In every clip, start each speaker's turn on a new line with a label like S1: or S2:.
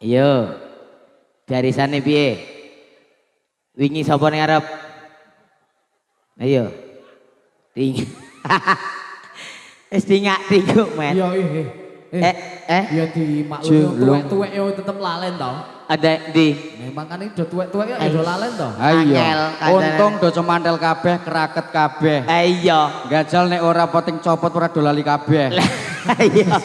S1: Iya. Garisane piye? Wingi sapa ning arep? Ayo. Ting. Wis dingak-dinguk, Met.
S2: Iya, Ya di maklum tuwek-tuwek yo tetep lalen to.
S1: Ada di.
S2: Memang kan iki do tuwek-tuwek ya do lalen to.
S3: Iya. Untung do cemantel kabeh, keraket kabeh.
S1: Iya.
S3: Gajal nek ora poting copot ora do lali kabeh.
S1: Iya.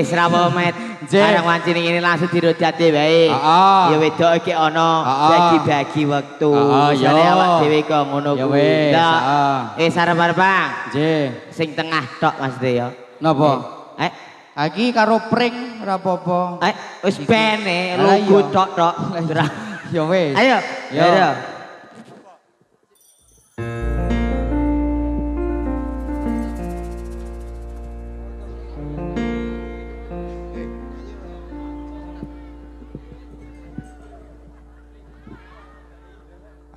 S1: Serapo Met. Arek wancine ini langsung dirojati wae. Ya wedok iki ana bagi-bagi wektu. Jane awak dhewe kok ngono kuwi. Lah. Sarep-arep, Bang.
S3: Nggih.
S1: Sing tengah tok Maksudnya ya.
S3: Napa? Iki karo pring ora apa-apa.
S1: Wis bene lugu tok-tok.
S3: Ya wis.
S1: Ayo. Ayo.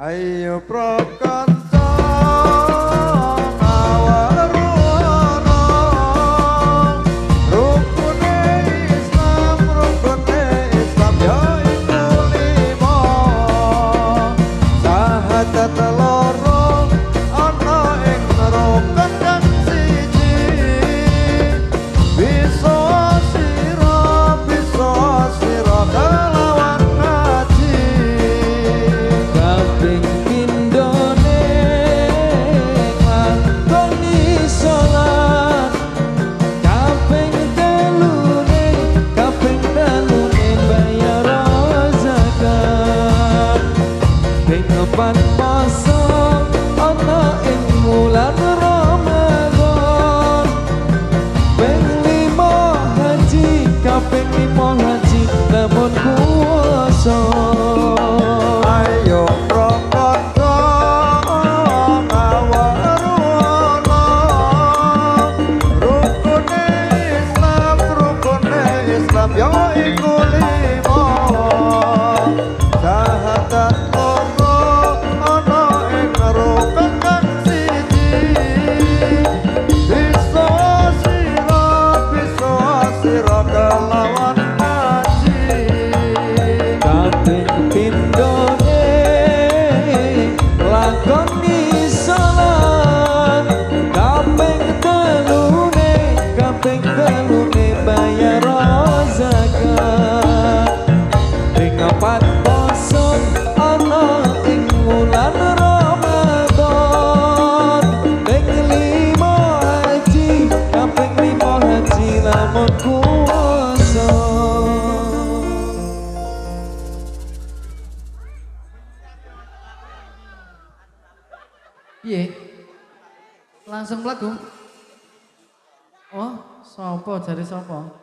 S4: Ayo prakanca ngawarono rukune Islam ya iku lima sahadat loro ana ing rukun kang siji bisa sira kelawan ngaji
S2: Kaping pindhone nglakoni salat kaping telune bayar zakat ping opat poso ana ing wulan Ramadan ping lima haji kaping lima haji lamun kuwasa
S4: ayo prakanca ngawarono rukune Islam ya iku lima sahadat loro ana ing rukun kang siji bisa sira kelawan ngaji
S2: kaping pindhone lakoni salat kaping telune bayar zakat ping opat poso ana ing wulan Ramadan ping lima haji kaping lima haji lamun kuwasa Piye? Langsung mlaku. Oh, sapa jare sapa?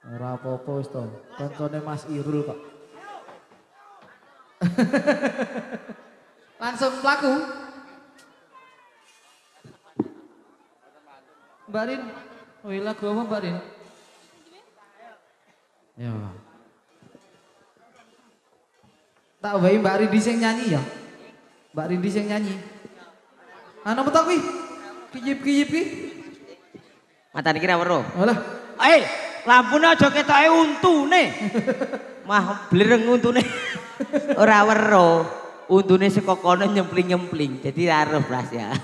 S2: Ora apa-apa wis to. Kancane Mas Irul kok. Langsung mlaku. Mbak Rin, oh lagu apa Mbak Rin? Ya. Tak wae Mbak Rindi sing nyanyi ya. Mbak Rindi sing nyanyi. Ana metok kuwi. Kiyip-kiyip ki.
S1: Matane kira weruh.
S2: Alah,
S1: Lampune aja ketoke untune. Mah blereng untune. Ora weruh. Untune saka kono nyempling-nyempling. Jadi aruh Bras ya.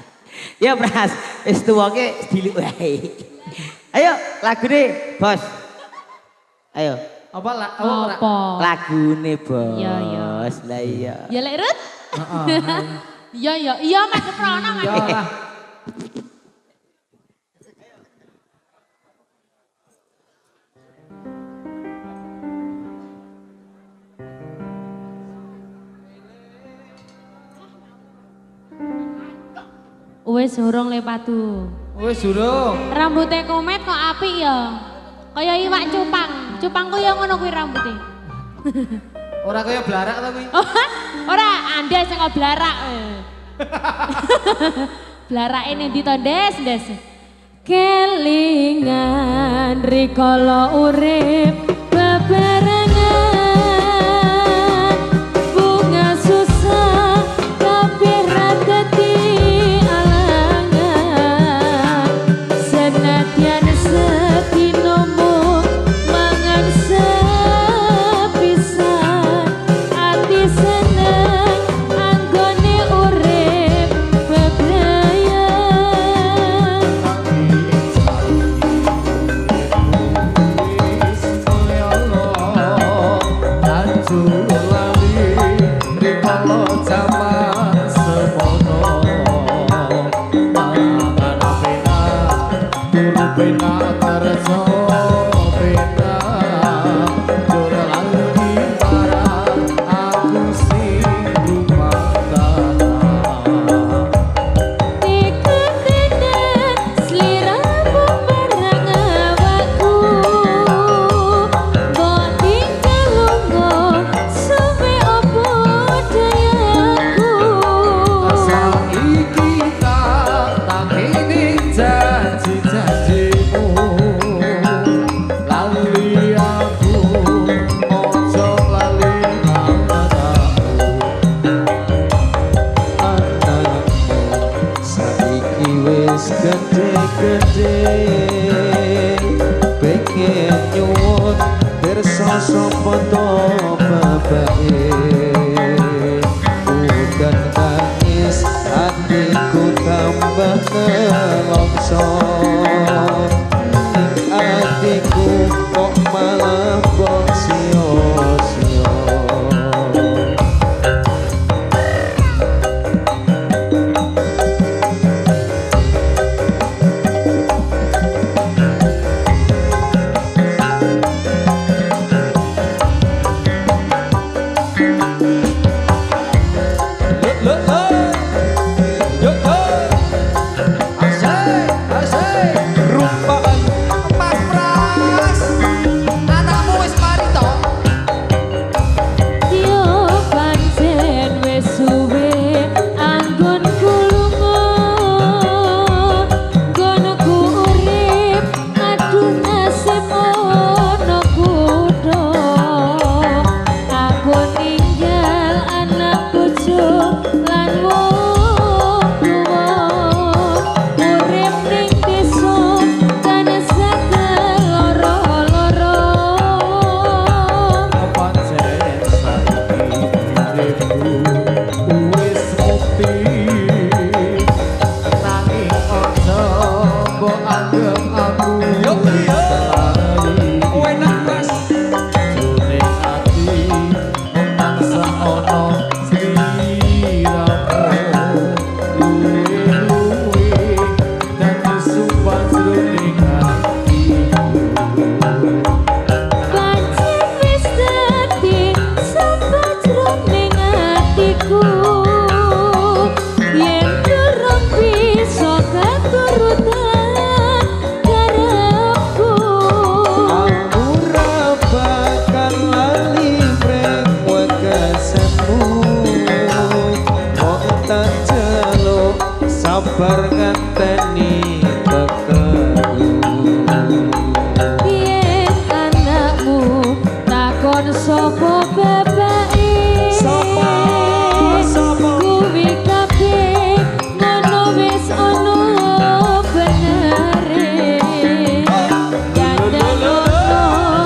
S1: Ya Bras, wis tuwake dilik wae. Ayo lagune, Bos. Ayo.
S2: apa
S1: Lagune, Bos.
S5: Iya, iya.
S1: Lah iya.
S5: Ya lek Rut.
S2: Heeh.
S5: Iya Mas Prono Mas.
S2: Ya lah.
S5: Wis urung le padu.
S2: Wis durung.
S5: Rambutnya Komet kok apik ya. Kaya iwak cupang. Cupangku ya ngono kuwi rambutnya.
S2: Ora kaya blarak ta kuwi.
S5: Ora, Anda sing kok blarak. Blarake ning ndi to, Des? Kelingan rikala urip bebarengan bunga susah tapi ra dadi alangan senadyan sedinomu mangan
S2: kerja beda jur lali marang aku sing rumah tanah
S5: Diketenan sliramu marang awakku Mbok tinggal lunga suwe opo dayaku
S2: saiki tak kene janji-janjimu lali aku ojo lali anakmu saiki wis gede-gede pengen nyuwun pirsa sapa to bapake udan nangis hatiku tambah nelongso ning hatiku kok malah kok sia-sia
S5: Yo pancen wis suwe anggonku lunga Gono ku urip aduh nasib ono kudo Aku ninggal anak bojo lan wong tuwa Urip ning desa tanah sagel loro-loro
S2: pancen saiki hidupku wis mati nanging ojo mbok anggap aku enak mas jone ati tansah ono sliramu luwe dadi sumpah jroning atiku
S5: Pancen wis dadi sampai jroning atiku Yen durung bisa katurutan karepku
S2: Aku bakal lali brek wekasanmu Kok tak celuk sabar nganteni tekenmu
S5: Yen anakmu takon sapa bapake
S2: Sapa?
S5: Kuwi kabeh ngono wis ono benere Dandanono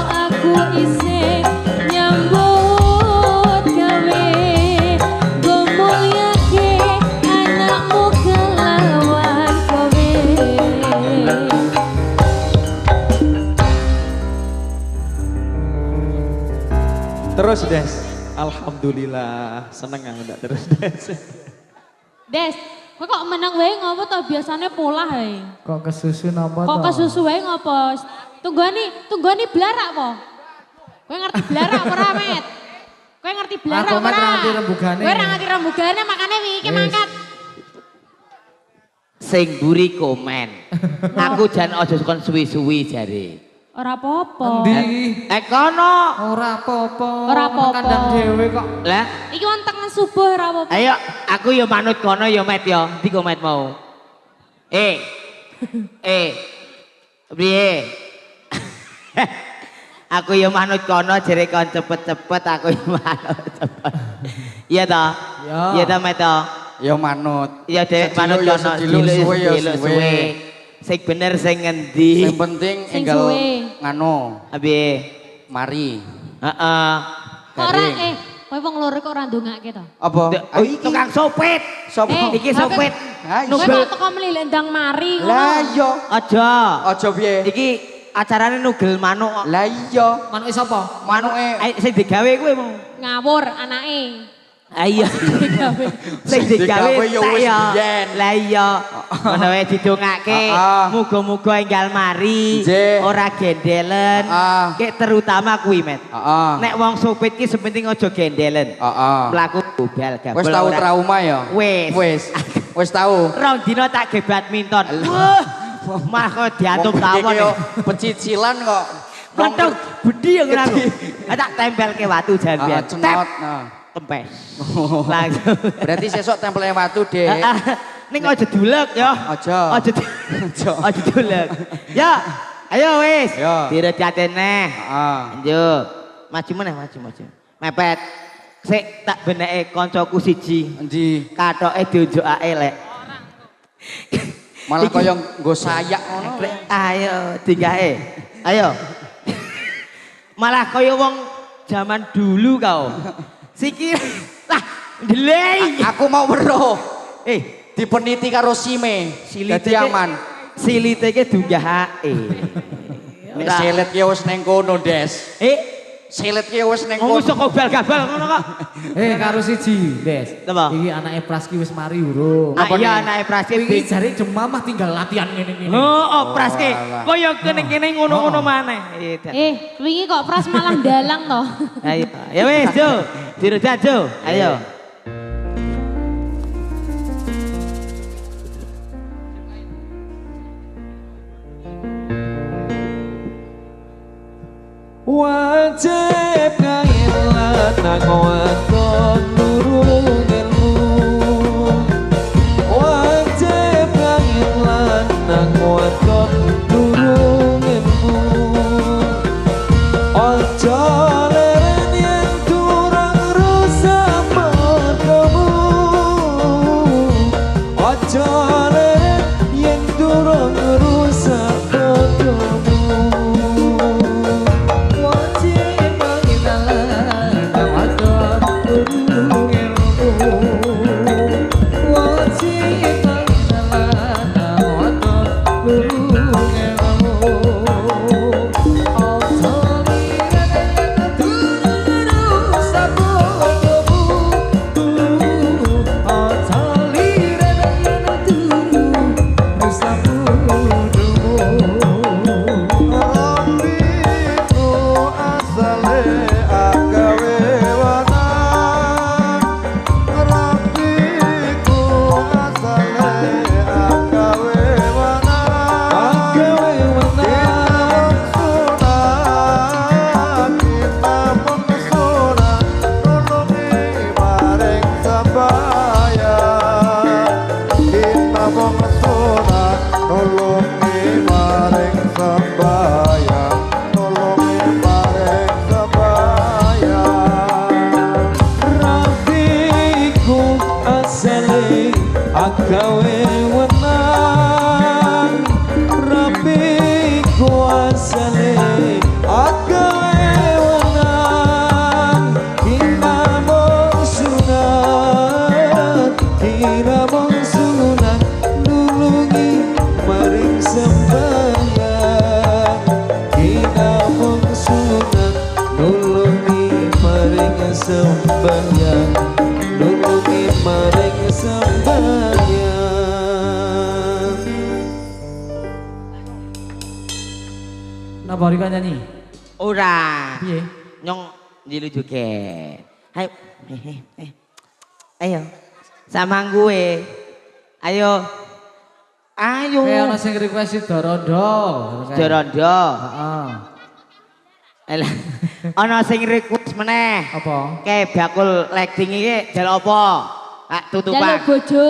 S5: aku isih nyambut gawe Gomulyake anakmu kelawan kowe
S4: Terus Des, alhamdulillah seneng aku ndak terus Des.
S5: Des, kowe kok menang wae ngopo to biasane pola ae.
S2: Kok kesusu napa
S5: Kok kesusu wae ngopo? Tunggoni blarak po. Kowe ngerti blarak apa ora, Met? Kowe ngerti blarak
S2: Aku
S5: apa
S2: ora
S5: ora?
S2: ngerti rembugane.
S5: Kowe ora ngerti rembugane makane wingi iki
S2: Wis.
S5: mangkat.
S1: Sing mburi komen. Aku jan aja kon suwi-suwi jare.
S5: Ora apa-apa.
S2: Endi?
S1: Kono.
S2: Ora apa-apa.
S5: Ora apa-apa.
S2: Kandang dhewe kok.
S1: Lah,
S5: Iki wonten subuh ora apa-apa.
S1: ayo aku ya manut kono ya Met ya. Ndi kok Met mau? Piye? Aku ya manut kono jere kon cepet-cepet aku ya manut cepet. Iya ta?
S2: Ya.
S1: Iya ta Met ta?
S3: Ya manut.
S1: Iya Dek, manut
S3: ya
S1: kono
S3: sediluk suwe ya
S1: sediluk
S3: suwe.
S1: Sing bener sing ngendi?
S3: Sing penting
S5: Sing
S3: enggal
S5: suwe.
S3: nganu
S1: Piye?
S3: mari.
S1: Heeh.
S5: Ora
S3: Garing.
S5: kowe wong loro kok ora ndongake to.
S3: Apa?
S1: Oh, tukang sopit.
S3: Sapa?
S1: Iki
S5: tapi-
S1: sopit.
S3: Ha,
S5: Kowe
S3: iya.
S5: kok teko mlilih ndang mari ngono.
S3: Lah iya.
S1: Aja.
S3: Aja piye?
S1: Iki acarane nugel manuk kok.
S3: Lah iya.
S2: Manuke sapa?
S3: Manuke
S1: Sing digawe kuwi mau.
S5: Ngawur anake.
S1: Ayo.
S5: Gawe.
S1: Sing digawe
S4: ya
S1: tak
S4: wis
S1: ya.
S4: biyen.
S1: Lah iya. Ngono wae didongake. Muga-muga enggal mari
S4: Nggih.
S1: ora gendelen. Kek terutama kuwi, Met.
S4: Heeh.
S1: Nek wong supit ki sepenting aja gendelen.
S4: Heeh.
S1: Mlaku gobal gabel.
S4: Wis tau
S1: ora.
S4: trauma ya?
S1: Wis.
S4: Wis tau.
S1: Rong dina tak ge badminton. Wah. Malah kok diantum tawon.
S4: Pecicilan kok.
S1: Mentok budi yang ngono. Tak tempelke watu jan biyen.
S4: Cenot.
S1: Kempes. Langsung.
S4: Berarti sesuk tempelnya watu, Dek.
S1: Ning aja dulek ya.
S4: Aja.
S1: Aja dulek. Ya. Ayo wis.
S4: Yo.
S1: Diretiate neh.
S4: Heeh.
S1: Lanjut. Maju meneh, maju. Mepet. Sik tak beneke kancaku siji.
S4: Endi?
S1: Kathoke diunjukake lek.
S4: Malah kaya nggo sayak ngono.
S1: Ayo digawe. Ayo. Malah kaya wong zaman dulu kau. Sikil lah delay.
S4: Aku mau weruh.
S1: Dipeniti
S4: karo sime. Dadi aman.
S1: Silite ki dunggahake.
S4: Nek silit ki wis ning kono, Des. Silit ki wis ning kono.
S1: Wis kok gobal-gabal ngono kok.
S2: Karo siji, Des.
S1: Napa?
S2: Iki anake Praski wis mari urung.
S1: Iya anake Praski
S2: Iki jare jemamah tinggal latihan ngene-ngene.
S1: Oh, Praski. Kaya kene-kene ngono-ngono maneh.
S5: Wingi kok Pras malah dalang toh.
S1: Ayo. Ya wis, Jo. Dirujak, Jo. Ayo.
S4: Wajib kailan nangon nurung ilmu. Wajib kailan nangon nurung ilmu. Ojo leren yen durung rusak mergamu. Ojo leren yen durung rusak mergamu. Agawe wenang rapi kuasane agawe wenang kinamong sunat nulungi maring sembayang kinamong sunat nulungi maring sembayang nulungi maring sembayang.
S2: Napa Rika nyanyi?
S1: Ora.
S2: Piye?
S1: Nyong njilu juga. Ayo. Ayo. Sama gue. Ayo. Ayo.
S2: Kayak ana sing request Dorondo.
S1: Dorondo.
S2: Heeh.
S1: Elah. Ana sing request meneh.
S2: Apa?
S1: Kayak bakul lighting iki jal apa? Tutupan.
S5: Jaluk bojo.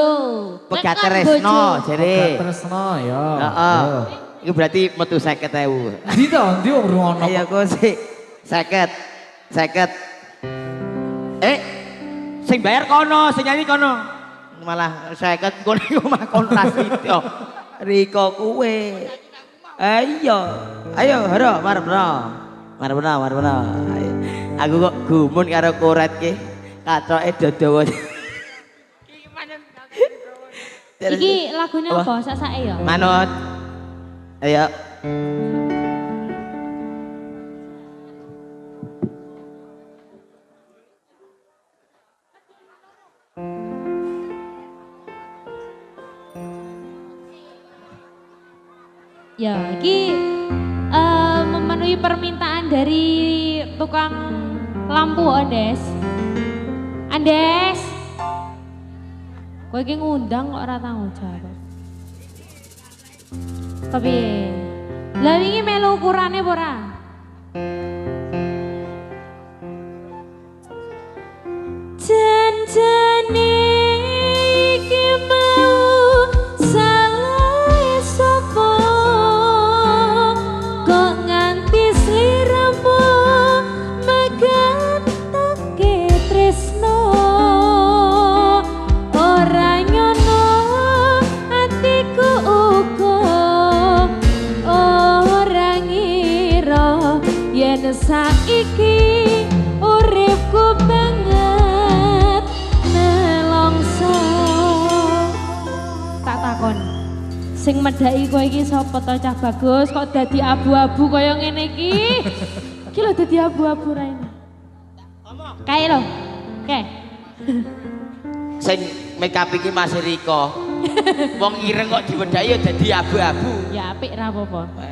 S1: Pegat
S5: Tekan
S1: Tresno
S5: bojo.
S1: jare.
S2: Tresno ya.
S1: Heeh. Iku berarti metu 50.000.
S2: Ndi to? Ndi wong rungono.
S1: Ayo ku sik 50. Sing bayar kono, sing nyanyi kono. Malah 50 kono iku mah kontrasityo. Riko kuwe. Ayo. Ayo, haro marepno. Ayo. Aku kok gumun karo koret ki. Kathoke dodowo.
S5: Iki lagunya apa? Sasake ya?
S1: Manut. Ayo.
S5: Ya, iki memenuhi permintaan dari tukang lampu Andes. Andes. Kowe iki ngundang kok ora tanggung jawab. Tapi lah wingi melu ukurane apa ora? Janjane iki mau salah sapa kok nganti sliramu megatake tresno ora nyono atiku uga ora ngira yen saiki uripku banget nelongso. Tak takon sing medhaki kowe iki sapa to Cah Bagus kok dadi abu-abu kaya ngene iki? Iki lho dadi abu-abu raine. Kae lho. Kae.
S1: Sing make up iki Mas Riko. Wong ireng kok diwedhaki ya dadi abu-abu.
S5: Ya apik ra apa-apa.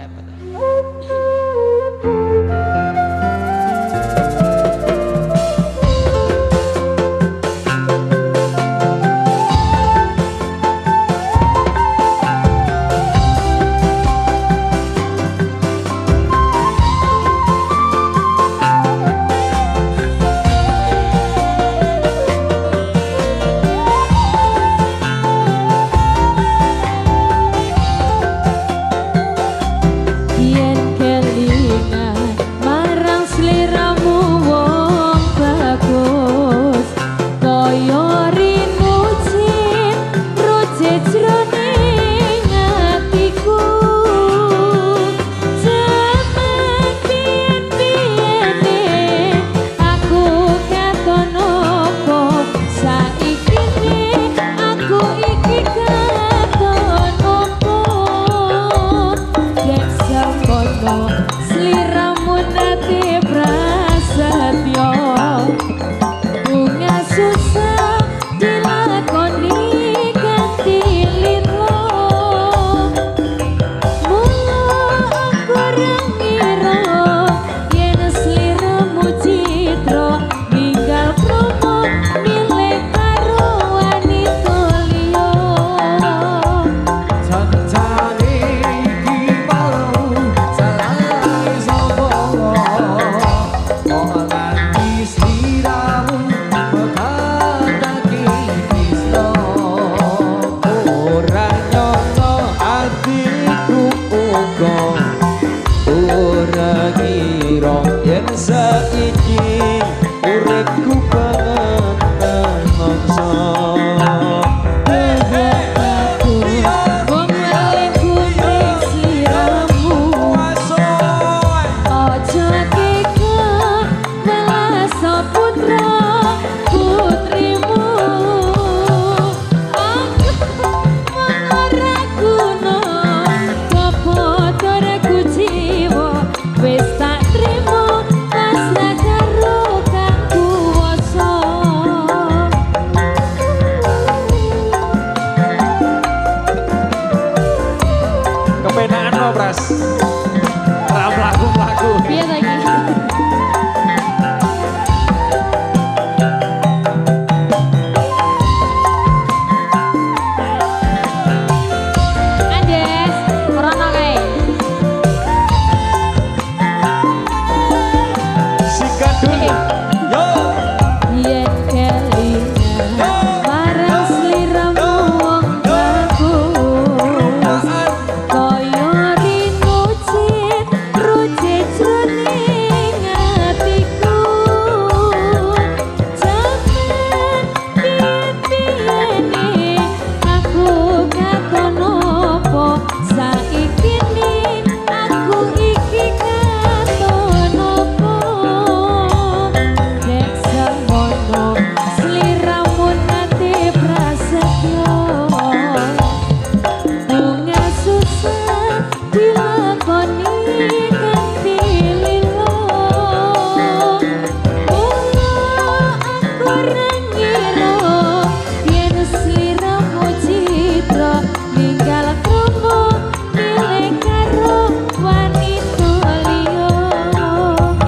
S6: Wis tak trimo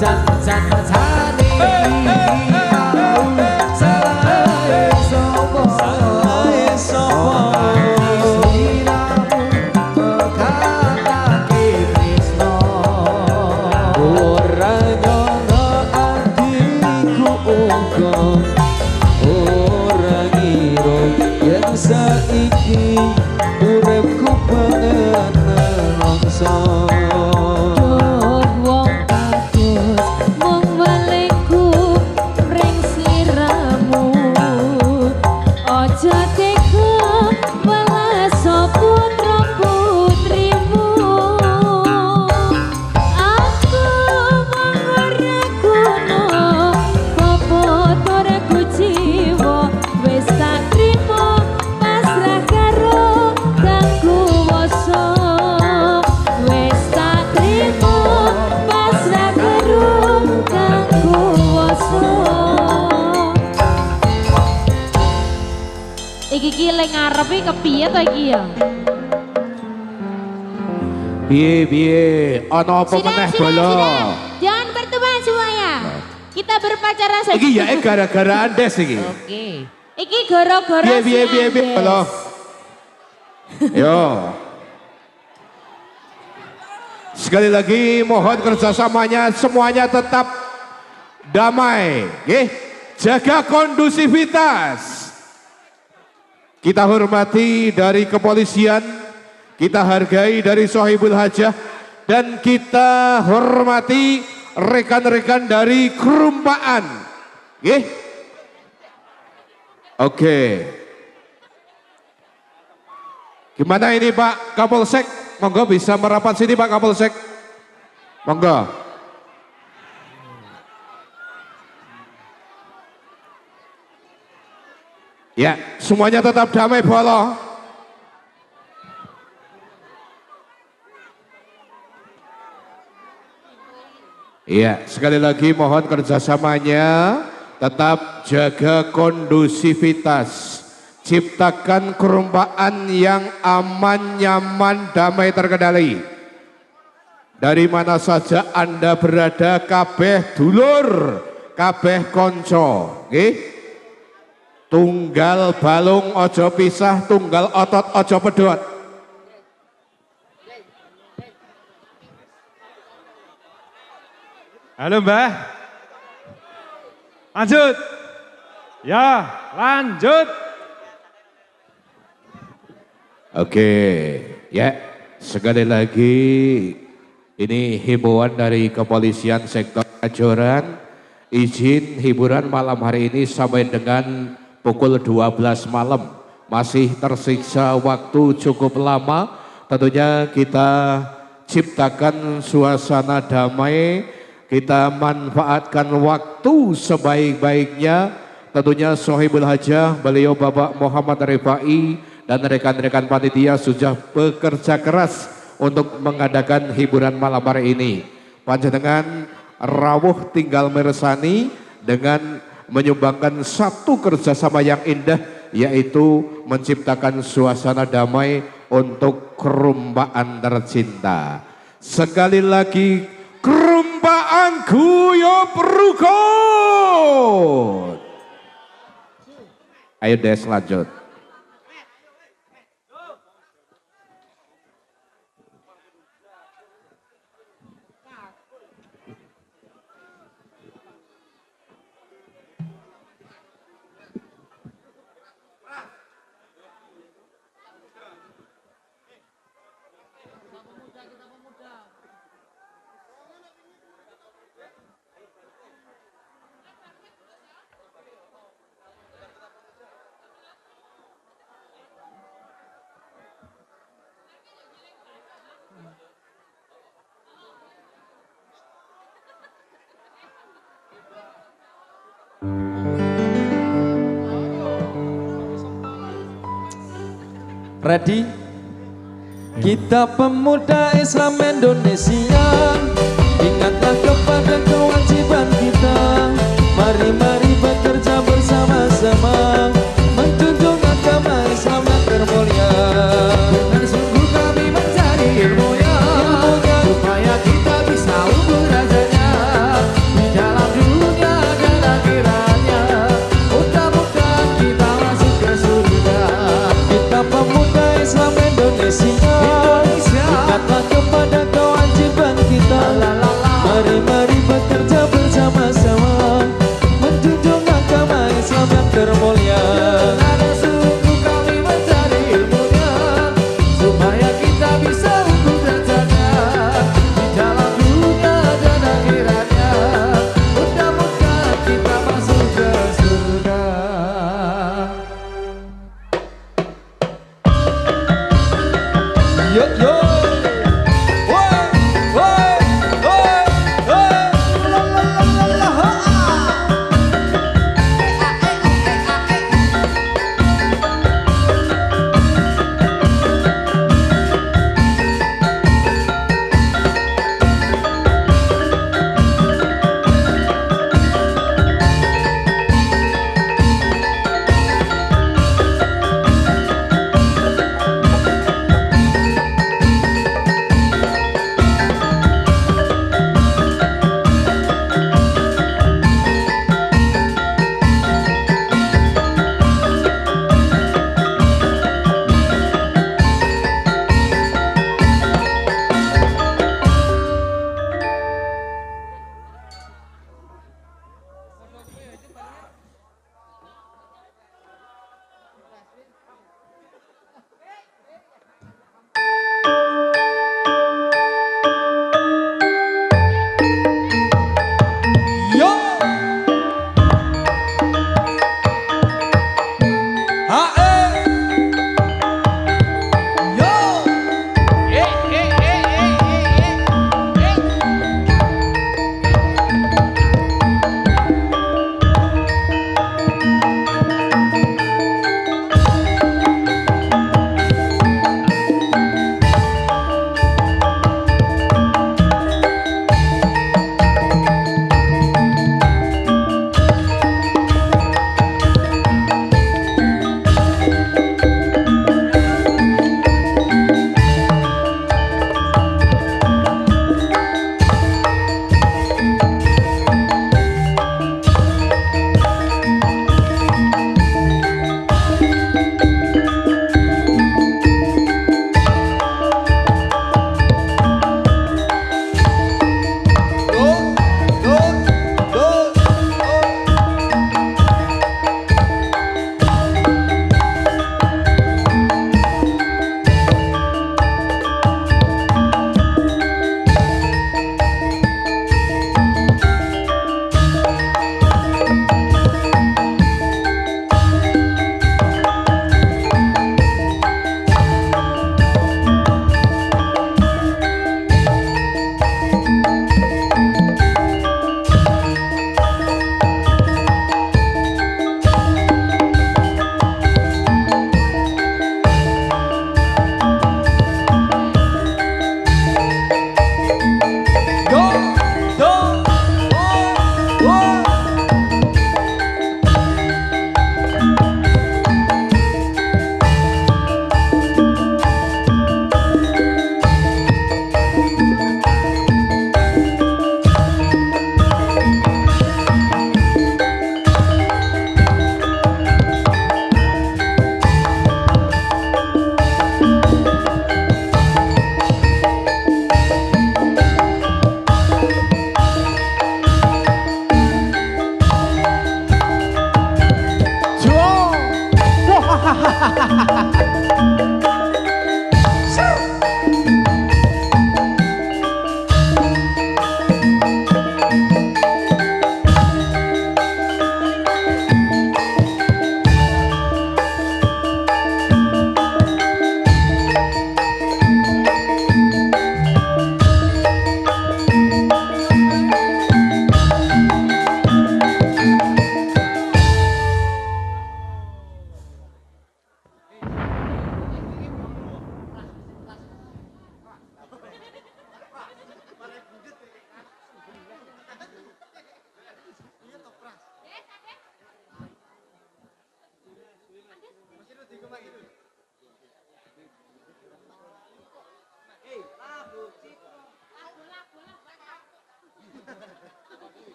S2: Jan-jan-jane iki mau salahe sapa sliramu bekatake tresno
S6: ora nyono atiku uga ora ngira yen saiki uripku banget nelongso.
S5: Iki lek ngarepe kepiye to iki ya?
S6: Piye ana apa meneh bolo?
S5: Jangan berteman semuanya. Kita berpacaran saja.
S6: Iki ya gara-gara Andes iki.
S5: Oke. Iki gara-gara
S6: piye bolo. Yo. Sekali lagi mohon kerjasamanya semuanya tetap damai, nggih. Jaga kondusivitas. Kita hormati dari kepolisian, kita hargai dari Sohibul Hajah, dan kita hormati rekan-rekan dari kerumpaan. Oke? Oke. Gimana ini Pak Kapolsek? Monggo bisa merapat sini Pak Kapolsek. Monggo. Ya, semuanya tetap damai bolo. Iya, sekali lagi mohon kerjasamanya, tetap jaga kondusivitas, ciptakan kerumpaan yang aman, nyaman, damai, terkendali. Dari mana saja Anda berada, kabeh dulur, kabeh konco, nggih. Tunggal balung ojo pisah, tunggal otot ojo pedot.
S7: Halo Mbah. Lanjut. Ya, lanjut.
S6: Oke, ya sekali lagi ini himbauan dari kepolisian sektor Kajoran. Izin hiburan malam hari ini sampai dengan pukul 12 malam, masih tersisa waktu cukup lama. Tentunya kita ciptakan suasana damai, kita manfaatkan waktu sebaik-baiknya. Tentunya Sohibul Hajah, beliau Bapak Muhammad Rifai dan rekan-rekan panitia sudah bekerja keras untuk mengadakan hiburan malam hari ini. Panjenengan rawuh tinggal meresani dengan menyumbangkan satu kerjasama yang indah, yaitu menciptakan suasana damai untuk kerumpaan tercinta. Sekali lagi, kerumpaan Guyub Rukun. Ayo Des, lanjut. Ready? Kita pemuda Islam Indonesia, ingatlah kepada kewajiban kita. Mari-mari bekerja bersama-sama, menjunjung agama Islam yang termulia.
S2: Dan sungguh kami mencari ilmunya, supaya kita bisa unggul rajanya.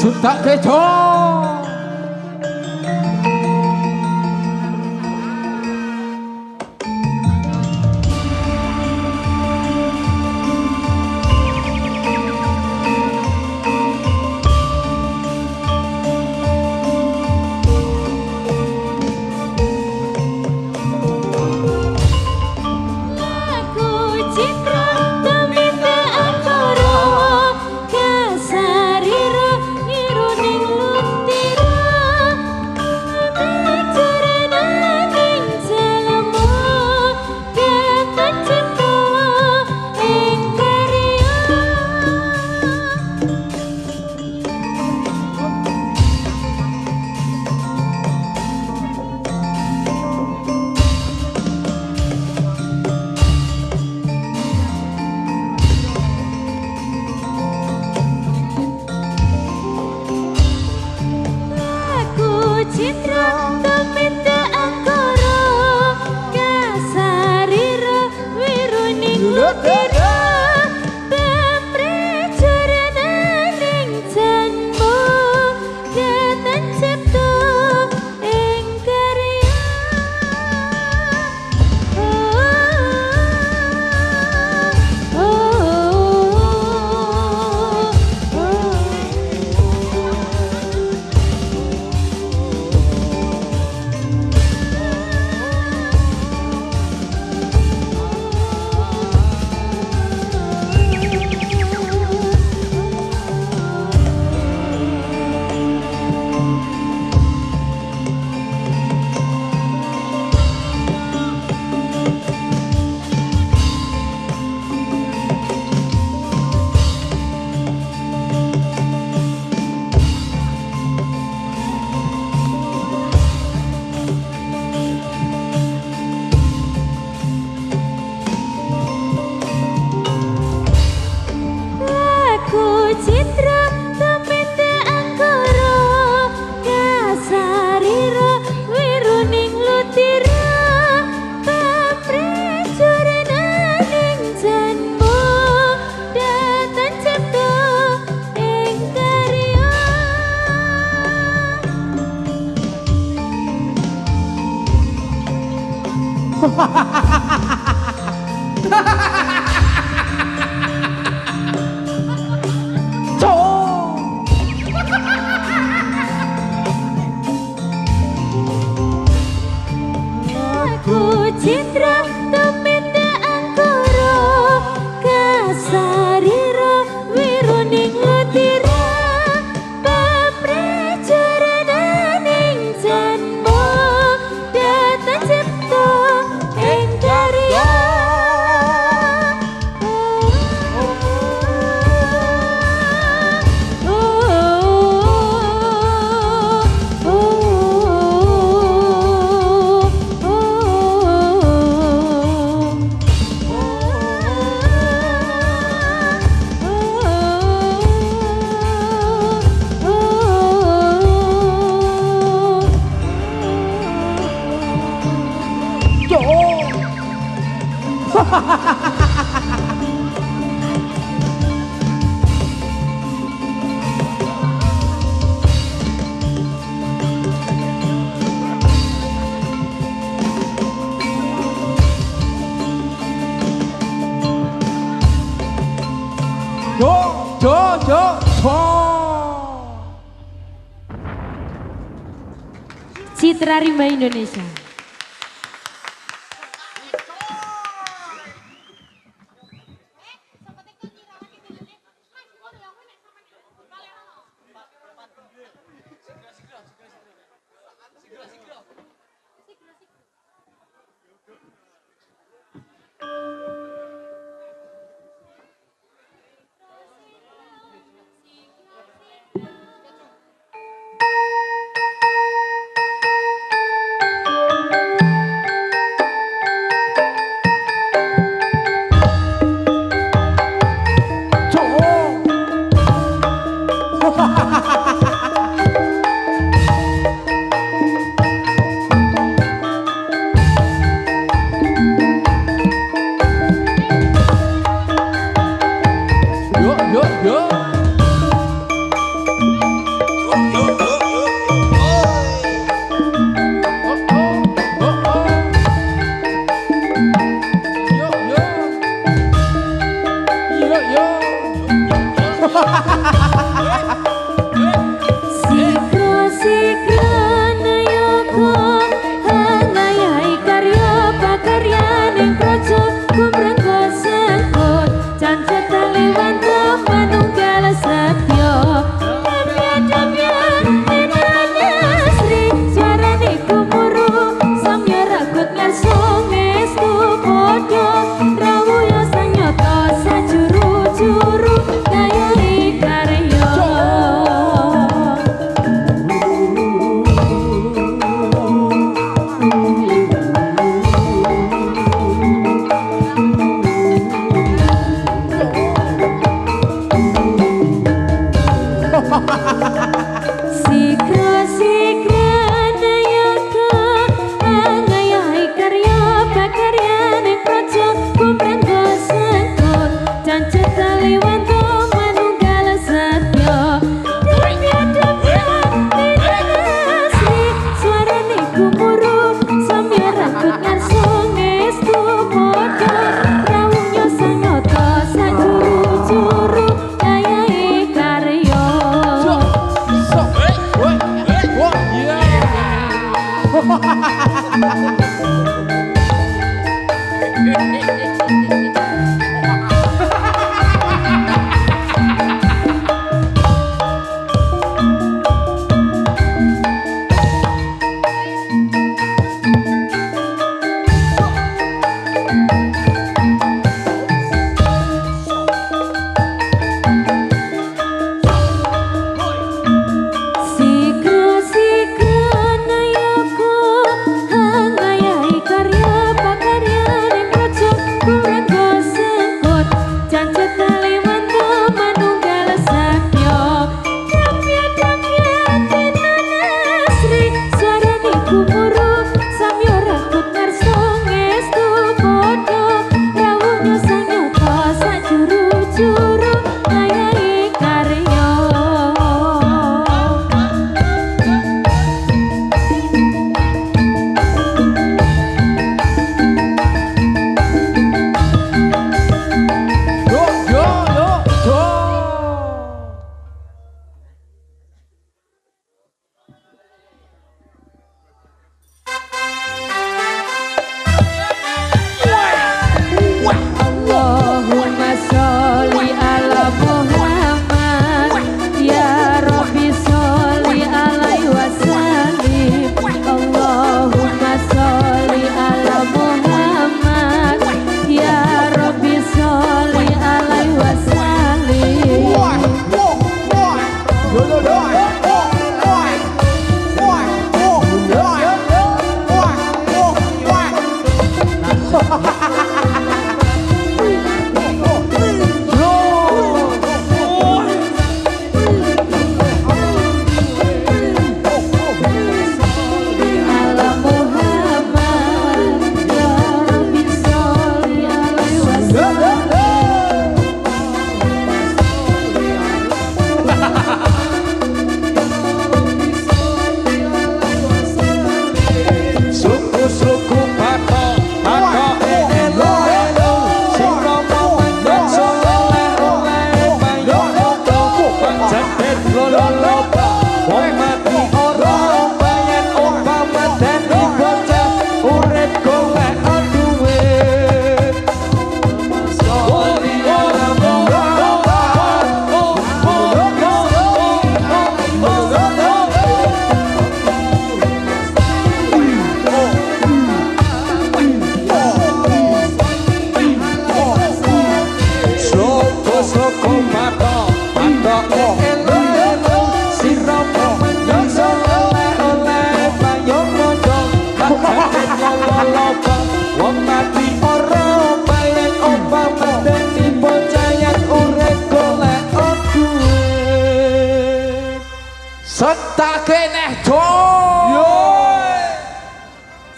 S3: sudah kejo.
S5: Citra Rimba Indonesia.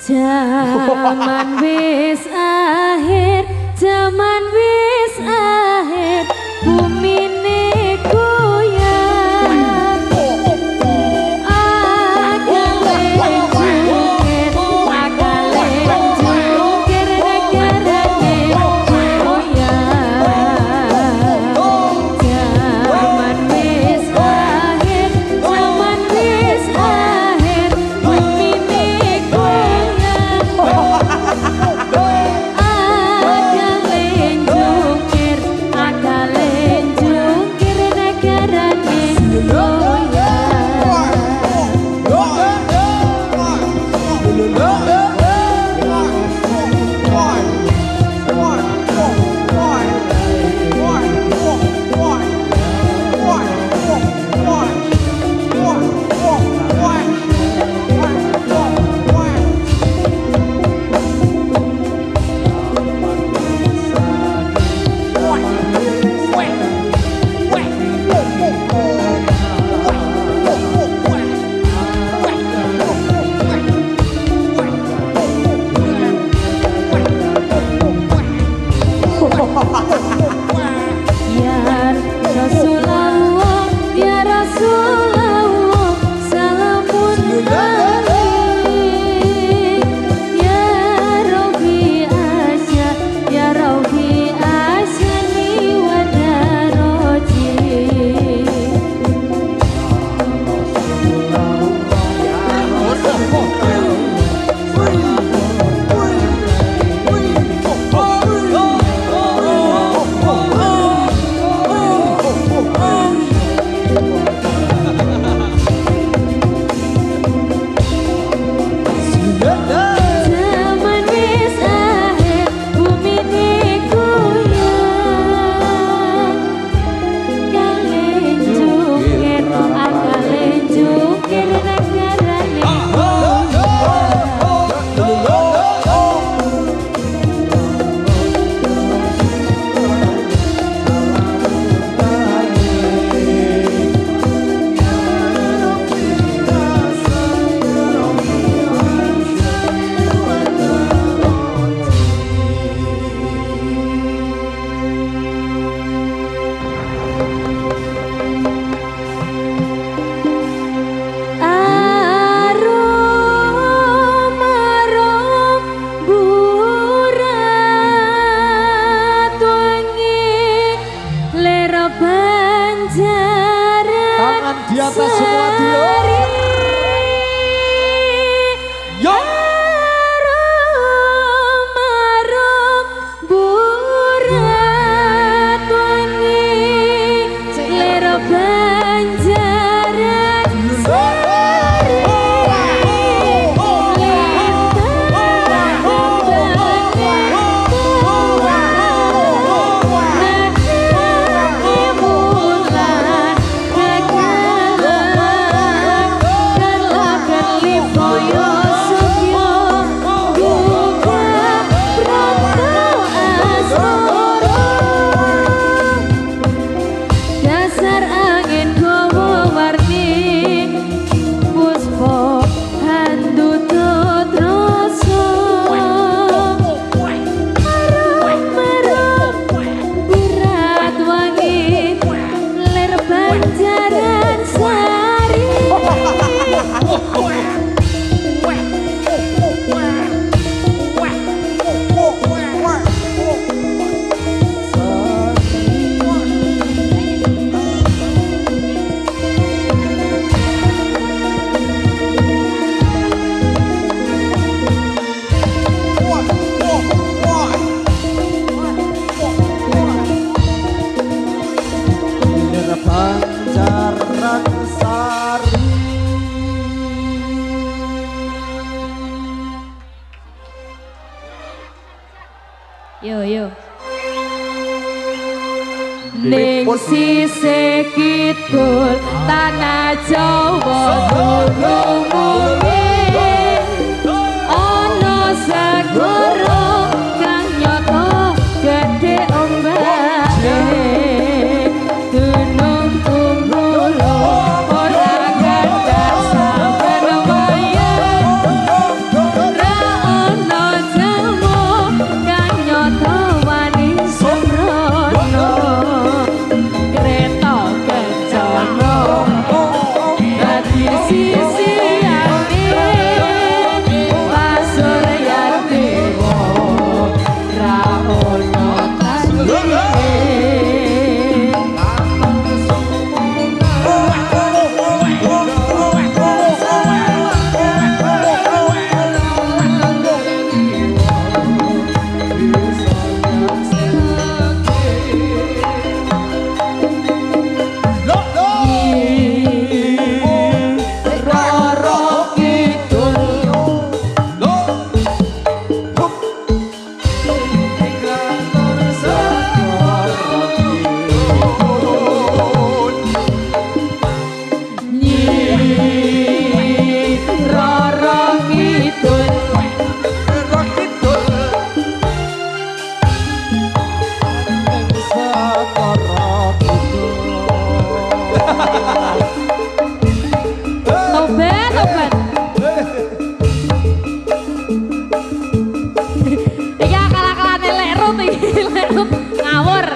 S5: Zaman wis akhir, zaman wis akhir, bumi ne goyang. Akale jungkir, akale jungkir, negarane goyang. Zaman
S2: atas semua dulur. Yo.
S5: Marum burat wangi lero banjaran sari dasar angin gowo warni puspo handutut rasa marung berat wangi ler banjaran sari
S2: Pancaran sari.
S5: yo ning sisih kidul tanah Jawa mungkin ana segara kang nyata gedhe ombake gunung Unggulo ora gandak saben wayah ora ana jamu kang nyata wani sembrono kereta kencana dadi sisiane Pasuryanti ra ono tandinge Tobat. Iki akal-akalane lek rut iki, lek rut ngawur.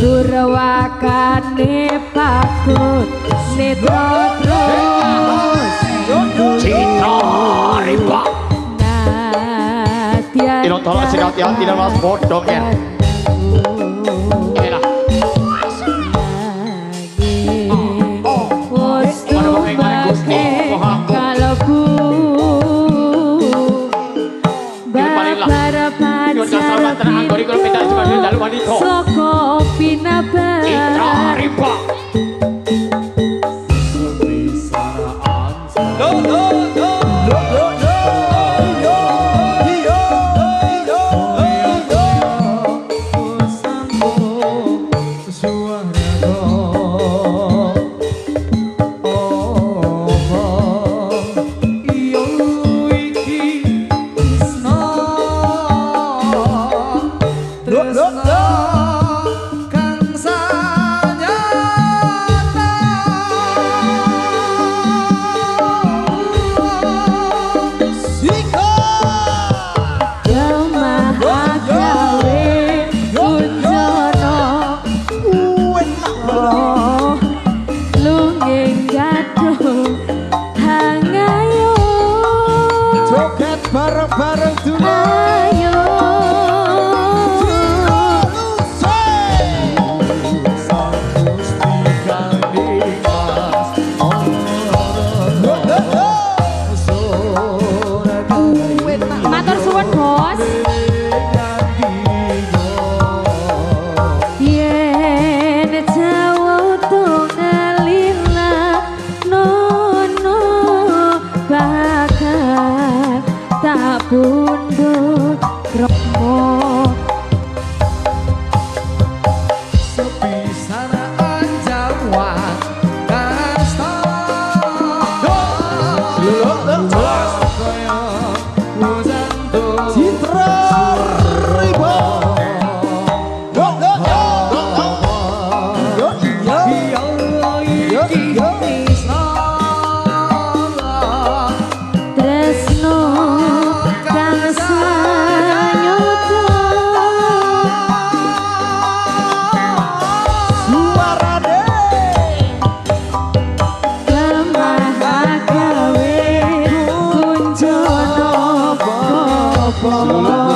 S5: Durwakane pakut netra terus
S4: Citra riba.
S5: Nadia
S4: Tino tolak sing hati-hati nang mas bodong ya. Elah.
S5: Kalebu babar pacar saka pinabah
S2: bareng dulu.
S5: Ayo matur suwun bos. Yen jawa tungalila nono bakal tak bundur romo.
S2: Sepisanaan Jawa kasta Citra Riba
S5: Tresno kang sayuta gamah gawe kunjono bobo.